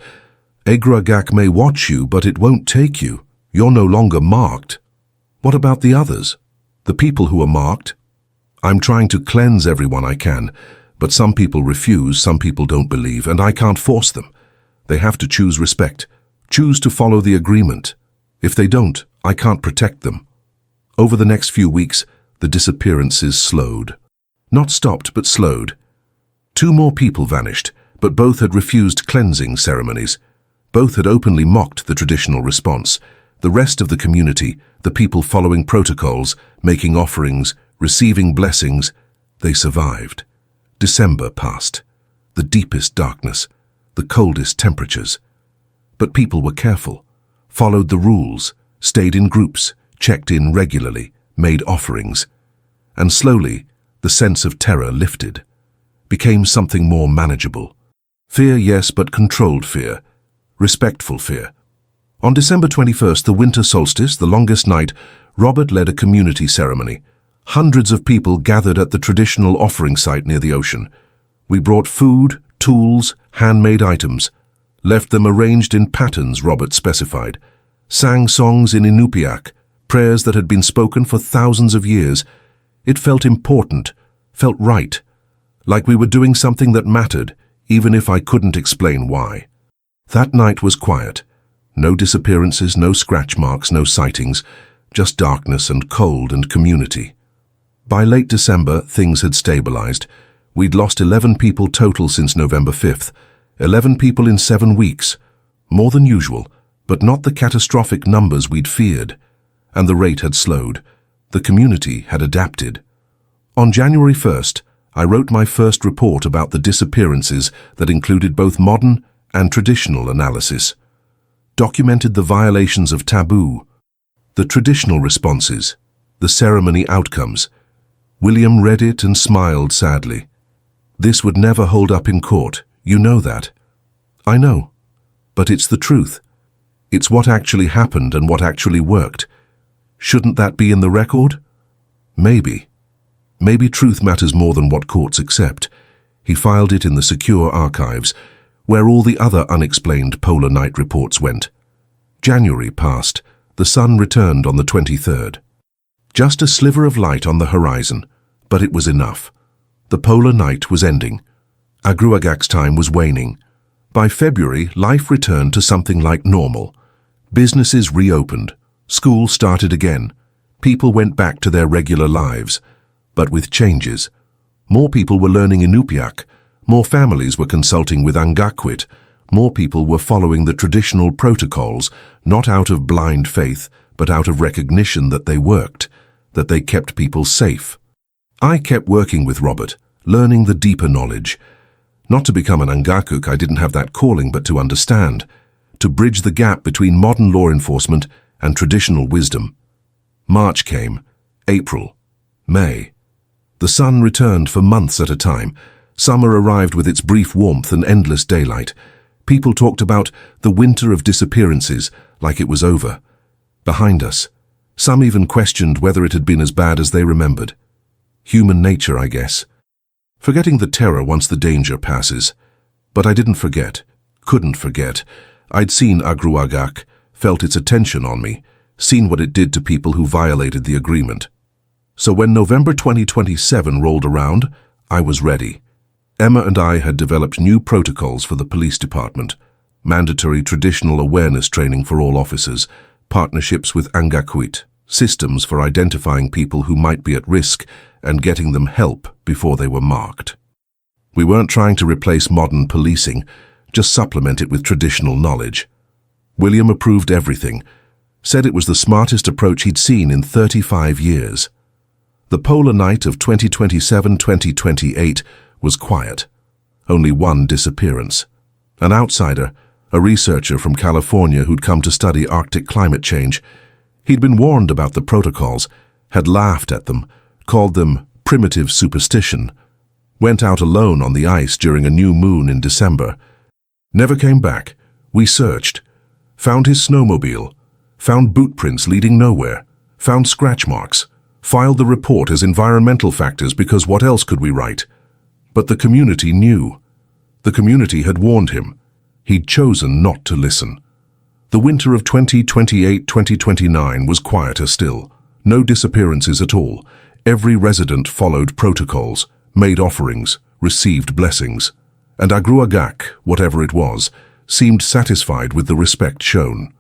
Agruagaq may watch you, but it won't take you. You're no longer marked." "What about the others? The people who are marked?" "I'm trying to cleanse everyone I can, but some people refuse, some people don't believe, and I can't force them. They have to choose respect, choose to follow the agreement. If they don't, I can't protect them." Over the next few weeks, the disappearances slowed. Not stopped, but slowed. 2 more people vanished, but both had refused cleansing ceremonies. Both had openly mocked the traditional response. The rest of the community, the people following protocols, making offerings, receiving blessings, they survived. December passed. The deepest darkness, the coldest temperatures. But people were careful, followed the rules, stayed in groups, checked in regularly, made offerings. And slowly, the sense of terror lifted, became something more manageable. Fear, yes, but controlled fear, respectful fear. On December 21st, the winter solstice, the longest night, Robert led a community ceremony. Hundreds of people gathered at the traditional offering site near the ocean. We brought food, tools, handmade items, left them arranged in patterns Robert specified, sang songs in Inupiaq, prayers that had been spoken for thousands of years. It felt important, felt right, like we were doing something that mattered, even if I couldn't explain why. That night was quiet. No disappearances, no scratch marks, no sightings, just darkness and cold and community. By late December, things had stabilized. We'd lost 11 people total since November 5th, 11 people in 7 weeks, more than usual, but not the catastrophic numbers we'd feared. And the rate had slowed. The community had adapted. On January 1st, I wrote my first report about the disappearances that included both modern and traditional analysis, documented the violations of taboo, the traditional responses, the ceremony outcomes. William read it and smiled sadly. This would never hold up in court, you know that. I know, but it's the truth. It's what actually happened and what actually worked. Shouldn't that be in the record? Maybe. Maybe truth matters more than what courts accept. He filed it in the secure archives, where all the other unexplained polar night reports went. January passed. The sun returned on the 23rd. Just a sliver of light on the horizon, but it was enough. The polar night was ending. Agruagaq's time was waning. By February, life returned to something like normal. Businesses reopened. School started again. People went back to their regular lives, but with changes. More people were learning Inupiaq. More families were consulting with Agruagaq. More people were following the traditional protocols, not out of blind faith, but out of recognition that they worked, that they kept people safe. I kept working with Robert, learning the deeper knowledge. Not to become an Agruagaq, I didn't have that calling, but to understand, to bridge the gap between modern law enforcement and traditional wisdom. March came, April, May. The sun returned for months at a time. Summer arrived with its brief warmth and endless daylight. People talked about the winter of disappearances like it was over. Behind us, some even questioned whether it had been as bad as they remembered. Human nature, I guess. Forgetting the terror once the danger passes. But I didn't forget, couldn't forget. I'd seen Agruagaq, felt its attention on me, seen what it did to people who violated the agreement. So when November 2027 rolled around, I was ready. Emma and I had developed new protocols for the police department, mandatory traditional awareness training for all officers, partnerships with Agruagaq, systems for identifying people who might be at risk and getting them help before they were marked. We weren't trying to replace modern policing, just supplement it with traditional knowledge. William approved everything, said it was the smartest approach he'd seen in 35 years. The polar night of 2027-2028 was quiet. Only one disappearance. An outsider, a researcher from California who'd come to study Arctic climate change. He'd been warned about the protocols, had laughed at them, called them primitive superstition, went out alone on the ice during a new moon in December. Never came back. We searched. Found his snowmobile. Found boot prints leading nowhere. Found scratch marks. Filed the report as environmental factors because what else could we write? But the community knew. The community had warned him. He'd chosen not to listen. The winter of 2028-2029 was quieter still. No disappearances at all. Every resident followed protocols, made offerings, received blessings. And Agruagaq, whatever it was, seemed satisfied with the respect shown.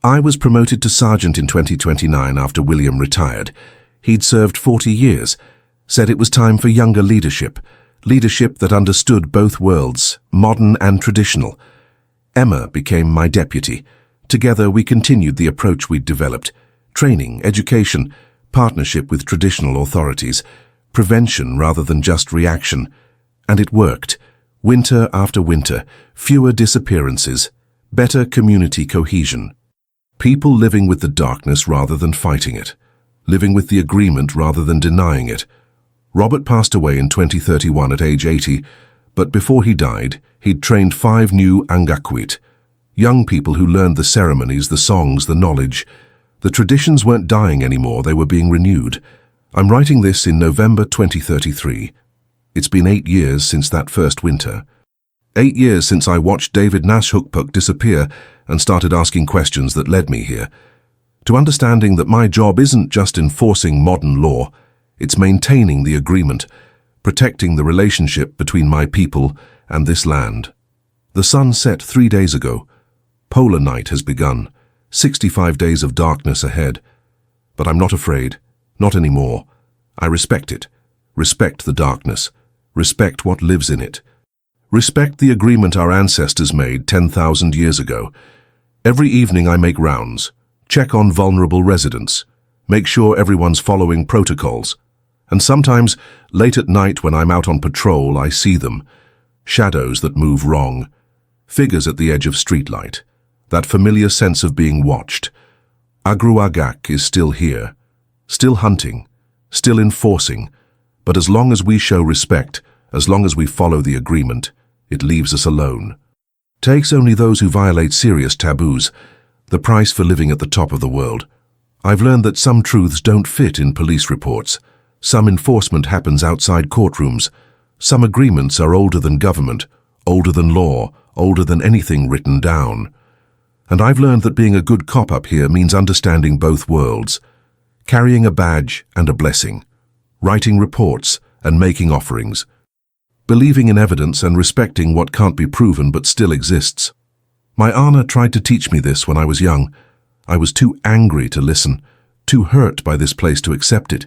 I was promoted to sergeant in 2029 after William retired. He'd served 40 years, said it was time for younger leadership that understood both worlds, modern and traditional. Emma became my deputy. Together we continued the approach we'd developed: training, education, partnership with traditional authorities, prevention rather than just reaction. And it worked. Winter after winter, fewer disappearances, better community cohesion. People living with the darkness rather than fighting it, living with the agreement rather than denying it. Robert passed away in 2031 at age 80, but before he died, he'd trained 5 new Agruagaq, young people who learned the ceremonies, the songs, the knowledge. The traditions weren't dying anymore, they were being renewed. I'm writing this in November 2033. It's been 8 years since that first winter. 8 years since I watched David Nashukpuk disappear and started asking questions that led me here. To understanding that my job isn't just enforcing modern law, it's maintaining the agreement, protecting the relationship between my people and this land. The sun set 3 days ago. Polar night has begun. 65 days of darkness ahead. But I'm not afraid. Not anymore. I respect it. Respect the darkness. Respect what lives in it. Respect the agreement our ancestors made 10,000 years ago. Every evening I make rounds, check on vulnerable residents, make sure everyone's following protocols. And sometimes, late at night when I'm out on patrol, I see them. Shadows that move wrong. Figures at the edge of streetlight. That familiar sense of being watched. Agruagaq is still here. Still hunting. Still enforcing. But as long as we show respect, as long as we follow the agreement, it leaves us alone. Takes only those who violate serious taboos, the price for living at the top of the world. I've learned that some truths don't fit in police reports. Some enforcement happens outside courtrooms. Some agreements are older than government, older than law, older than anything written down. And I've learned that being a good cop up here means understanding both worlds, carrying a badge and a blessing, writing reports and making offerings, believing in evidence and respecting what can't be proven but still exists. My Anna tried to teach me this when I was young. I was too angry to listen, too hurt by this place to accept it.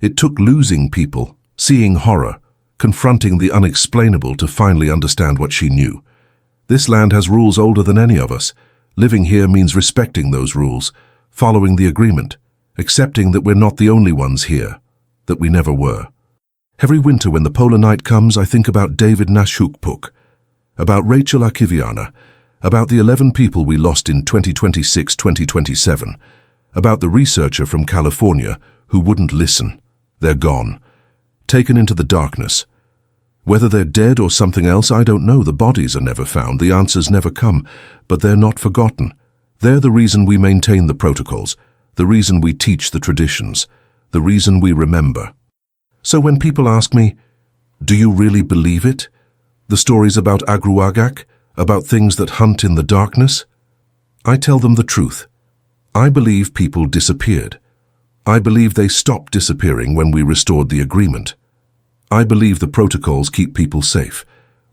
It took losing people, seeing horror, confronting the unexplainable to finally understand what she knew. This land has rules older than any of us. Living here means respecting those rules, following the agreement, accepting that we're not the only ones here, that we never were. Every winter when the polar night comes, I think about David Nashukpuk, about Rachel Akiviana, about the 11 people we lost in 2026-2027, about the researcher from California who wouldn't listen. They're gone, taken into the darkness. Whether they're dead or something else, I don't know. The bodies are never found, the answers never come, but they're not forgotten. They're the reason we maintain the protocols, the reason we teach the traditions, the reason we remember. So when people ask me, do you really believe it? The stories about Agruagaq, about things that hunt in the darkness? I tell them the truth. I believe people disappeared. I believe they stopped disappearing when we restored the agreement. I believe the protocols keep people safe.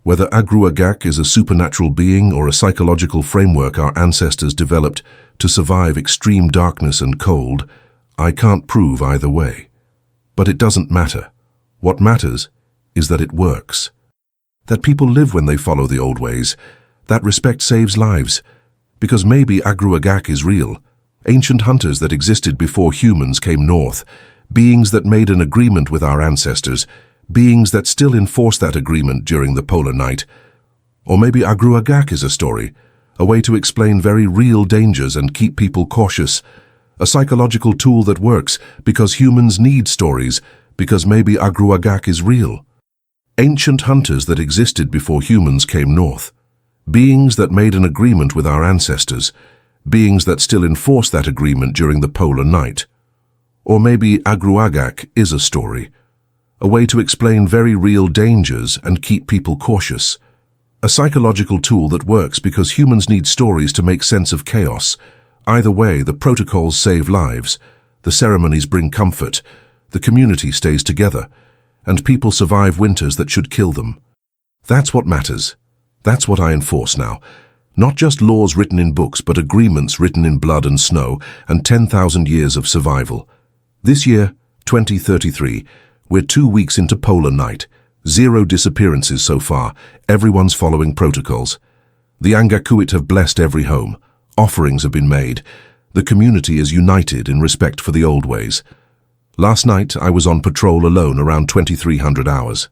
Whether Agruagaq is a supernatural being or a psychological framework our ancestors developed to survive extreme darkness and cold, I can't prove either way. But it doesn't matter. What matters is that it works. That people live when they follow the old ways. That respect saves lives. Because maybe Agruagaq is real. Ancient hunters that existed before humans came north. Beings that made an agreement with our ancestors. Beings that still enforce that agreement during the polar night. Or maybe Agruagaq is a story. A way to explain very real dangers and keep people cautious. A psychological tool that works because humans need stories, because maybe Agruagaq is real. Ancient hunters that existed before humans came north. Beings that made an agreement with our ancestors. Beings that still enforce that agreement during the polar night. Or maybe Agruagaq is a story. A way to explain very real dangers and keep people cautious. A psychological tool that works because humans need stories to make sense of chaos. Either way, the protocols save lives, the ceremonies bring comfort, the community stays together, and people survive winters that should kill them. That's what matters. That's what I enforce now. Not just laws written in books, but agreements written in blood and snow, and 10,000 years of survival. This year, 2033, we're 2 weeks into polar night. 0 disappearances so far. Everyone's following protocols. The Angakuit have blessed every home. Offerings have been made. The community is united in respect for the old ways. Last night, I was on patrol alone around 2300 hours.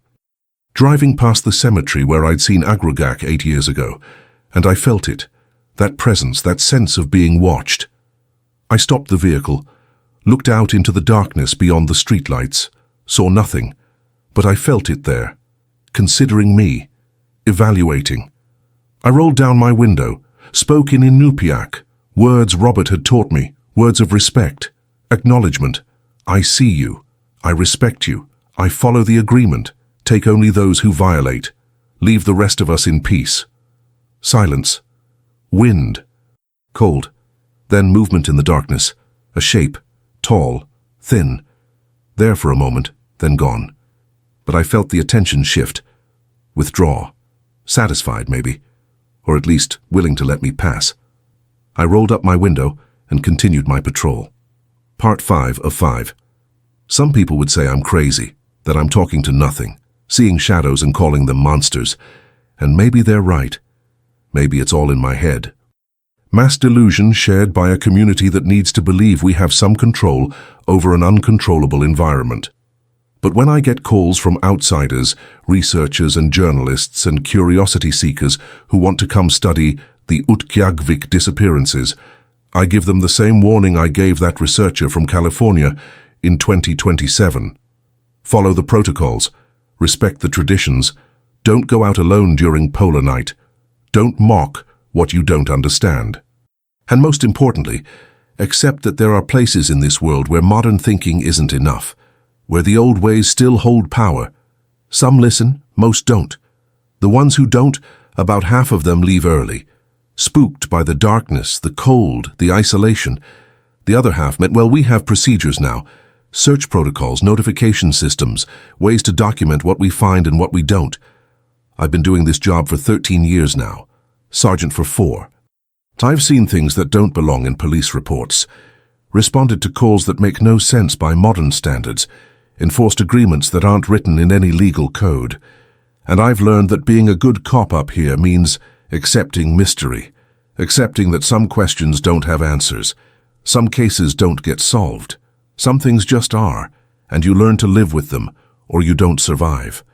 Driving past the cemetery where I'd seen Agruagaq 8 years ago, and I felt it. That presence, that sense of being watched. I stopped the vehicle, looked out into the darkness beyond the streetlights, saw nothing, but I felt it there, considering me, evaluating. I rolled down my window, spoke in Inupiaq, words Robert had taught me, words of respect, acknowledgement. I see you. I respect you. I follow the agreement. Take only those who violate. Leave the rest of us in peace. Silence. Wind. Cold. Then movement in the darkness. A shape. Tall. Thin. There for a moment, then gone. But I felt the attention shift. Withdraw. Satisfied, maybe. Or at least willing to let me pass. I rolled up my window and continued my patrol. Part 5 of 5. Some people would say I'm crazy, that I'm talking to nothing, seeing shadows and calling them monsters. And maybe they're right. Maybe it's all in my head. Mass delusion shared by a community that needs to believe we have some control over an uncontrollable environment. But when I get calls from outsiders, researchers and journalists and curiosity seekers who want to come study the Agruagaq disappearances, I give them the same warning I gave that researcher from California in 2027. Follow the protocols, respect the traditions, don't go out alone during polar night, don't mock what you don't understand. And most importantly, accept that there are places in this world where modern thinking isn't enough, where the old ways still hold power. Some listen, most don't. The ones who don't, about half of them leave early, spooked by the darkness, the cold, the isolation. The other half meant, well, we have procedures now, search protocols, notification systems, ways to document what we find and what we don't. I've been doing this job for 13 years now, sergeant for 4. I've seen things that don't belong in police reports, responded to calls that make no sense by modern standards, enforced agreements that aren't written in any legal code. And I've learned that being a good cop up here means accepting mystery, accepting that some questions don't have answers, some cases don't get solved, some things just are, and you learn to live with them, or you don't survive.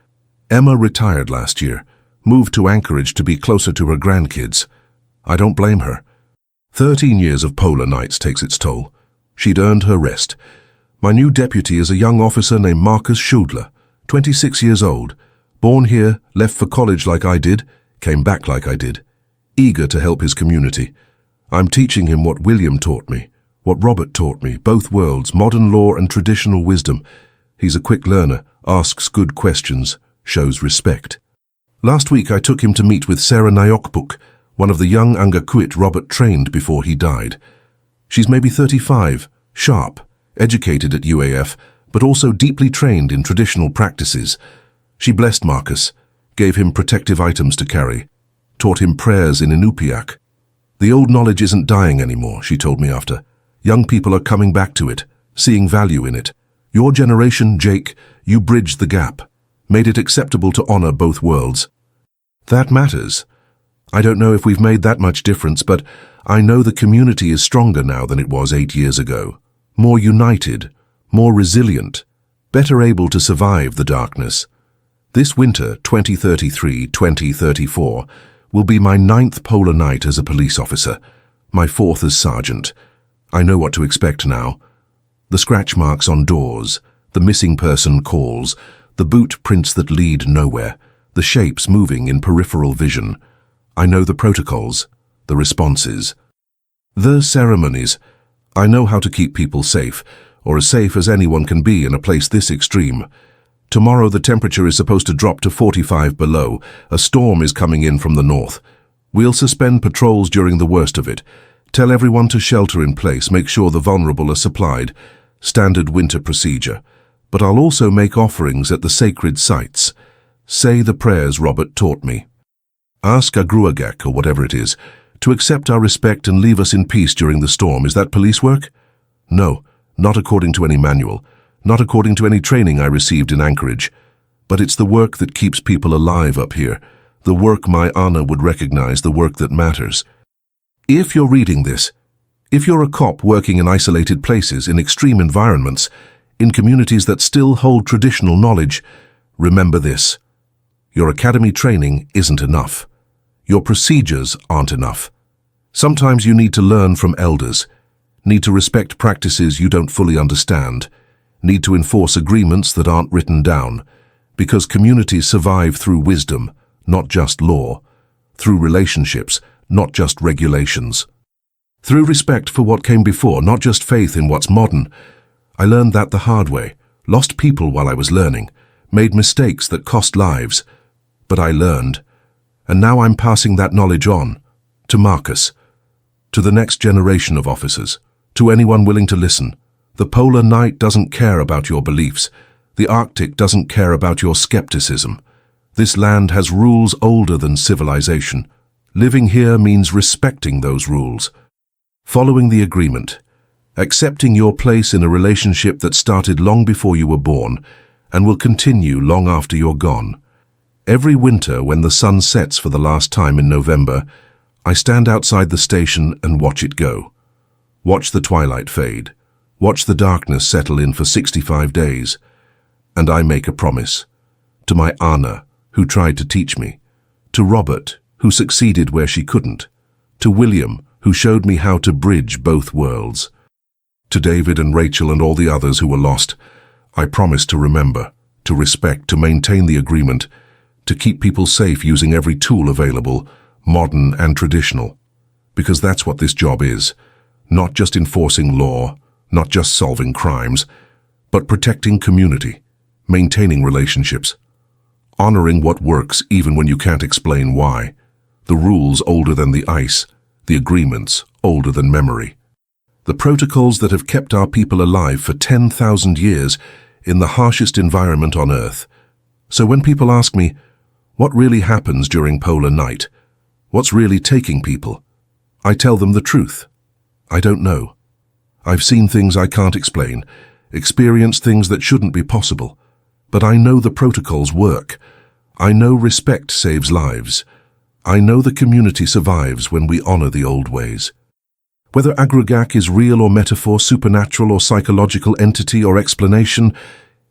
Emma retired last year, moved to Anchorage to be closer to her grandkids. I don't blame her. 13 years of polar nights takes its toll. She'd earned her rest. My new deputy is a young officer named Marcus Schudler, 26 years old, born here, left for college like I did, came back like I did, eager to help his community. I'm teaching him what William taught me, what Robert taught me, both worlds, modern law and traditional wisdom. He's a quick learner, asks good questions, shows respect. Last week I took him to meet with Sarah Nyokbuk, one of the young Agruagaq Robert trained before he died. She's maybe 35, sharp, educated at UAF, but also deeply trained in traditional practices. She blessed Marcus, gave him protective items to carry, taught him prayers in Inupiaq. The old knowledge isn't dying anymore, she told me after. Young people are coming back to it, seeing value in it. Your generation, Jake, you bridged the gap, made it acceptable to honor both worlds. That matters. I don't know if we've made that much difference, but I know the community is stronger now than it was 8 years ago. More united, more resilient, better able to survive the darkness. This winter, 2033-2034, will be my 9th polar night as a police officer, my 4th as sergeant. I know what to expect now. The scratch marks on doors, the missing person calls, the boot prints that lead nowhere, the shapes moving in peripheral vision. I know the protocols, the responses. The ceremonies. I know how to keep people safe, or as safe as anyone can be in a place this extreme. Tomorrow the temperature is supposed to drop to 45 below. A storm is coming in from the north. We'll suspend patrols during the worst of it. Tell everyone to shelter in place, make sure the vulnerable are supplied. Standard winter procedure. But I'll also make offerings at the sacred sites. Say the prayers Robert taught me. Ask Agruagaq, or whatever it is, to accept our respect and leave us in peace during the storm. Is that police work? No, not according to any manual, not according to any training I received in Anchorage. But it's the work that keeps people alive up here, the work my honor would recognize, the work that matters. If you're reading this, if you're a cop working in isolated places, in extreme environments, in communities that still hold traditional knowledge, remember this. Your academy training isn't enough. Your procedures aren't enough. Sometimes you need to learn from elders, need to respect practices you don't fully understand, need to enforce agreements that aren't written down, because communities survive through wisdom, not just law, through relationships, not just regulations, through respect for what came before, not just faith in what's modern. I learned that the hard way, lost people while I was learning, made mistakes that cost lives. But I learned, and now I'm passing that knowledge on, to Marcus, to the next generation of officers, to anyone willing to listen. The polar night doesn't care about your beliefs. The Arctic doesn't care about your skepticism. This land has rules older than civilization. Living here means respecting those rules, following the agreement, accepting your place in a relationship that started long before you were born and will continue long after you're gone. Every winter, when the sun sets for the last time in November, I stand outside the station and watch it go. Watch the twilight fade. Watch the darkness settle in for 65 days. And I make a promise. To my Anna, who tried to teach me. To Robert, who succeeded where she couldn't. To William, who showed me how to bridge both worlds. To David and Rachel and all the others who were lost, I promise to remember, to respect, to maintain the agreement, to keep people safe using every tool available, modern and traditional. Because that's what this job is. Not just enforcing law, not just solving crimes, but protecting community, maintaining relationships, honoring what works even when you can't explain why. The rules older than the ice, the agreements older than memory. The protocols that have kept our people alive for 10,000 years in the harshest environment on Earth. So when people ask me, what really happens during polar night? What's really taking people? I tell them the truth. I don't know. I've seen things I can't explain, experienced things that shouldn't be possible. But I know the protocols work. I know respect saves lives. I know the community survives when we honor the old ways. Whether Agruagaq is real or metaphor, supernatural or psychological entity or explanation,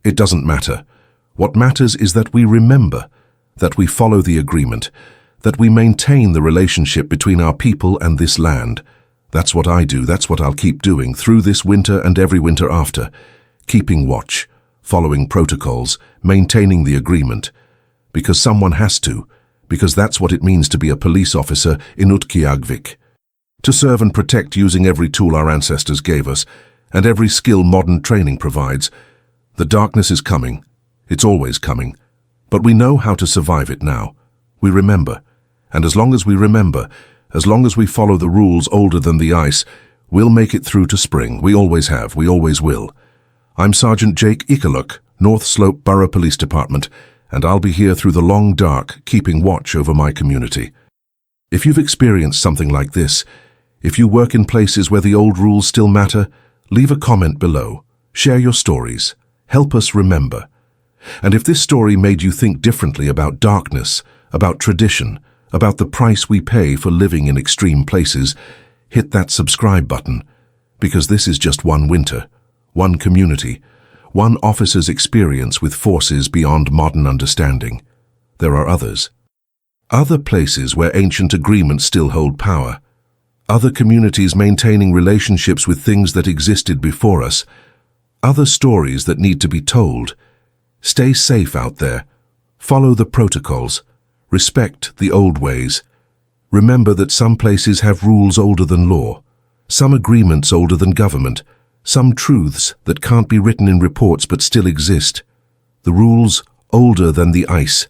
it doesn't matter. What matters is that we remember, that we follow the agreement, that we maintain the relationship between our people and this land. That's what I do, that's what I'll keep doing through this winter and every winter after, keeping watch, following protocols, maintaining the agreement. Because someone has to, because that's what it means to be a police officer in Agruagaq. To serve and protect using every tool our ancestors gave us, and every skill modern training provides. The darkness is coming. It's always coming. But we know how to survive it now. We remember. And as long as we remember, as long as we follow the rules older than the ice, we'll make it through to spring. We always have. We always will. I'm Sergeant Jake Ikaluk, North Slope Borough Police Department, and I'll be here through the long dark, keeping watch over my community. If you've experienced something like this, if you work in places where the old rules still matter, leave a comment below. Share your stories. Help us remember. And if this story made you think differently about darkness, about tradition, about the price we pay for living in extreme places, hit that subscribe button, because this is just one winter, one community, one officer's experience with forces beyond modern understanding. There are others. Other places where ancient agreements still hold power. Other communities maintaining relationships with things that existed before us. Other stories that need to be told. Stay safe out there. Follow the protocols. Respect the old ways. Remember that some places have rules older than law, some agreements older than government, some truths that can't be written in reports but still exist. The rules older than the ice.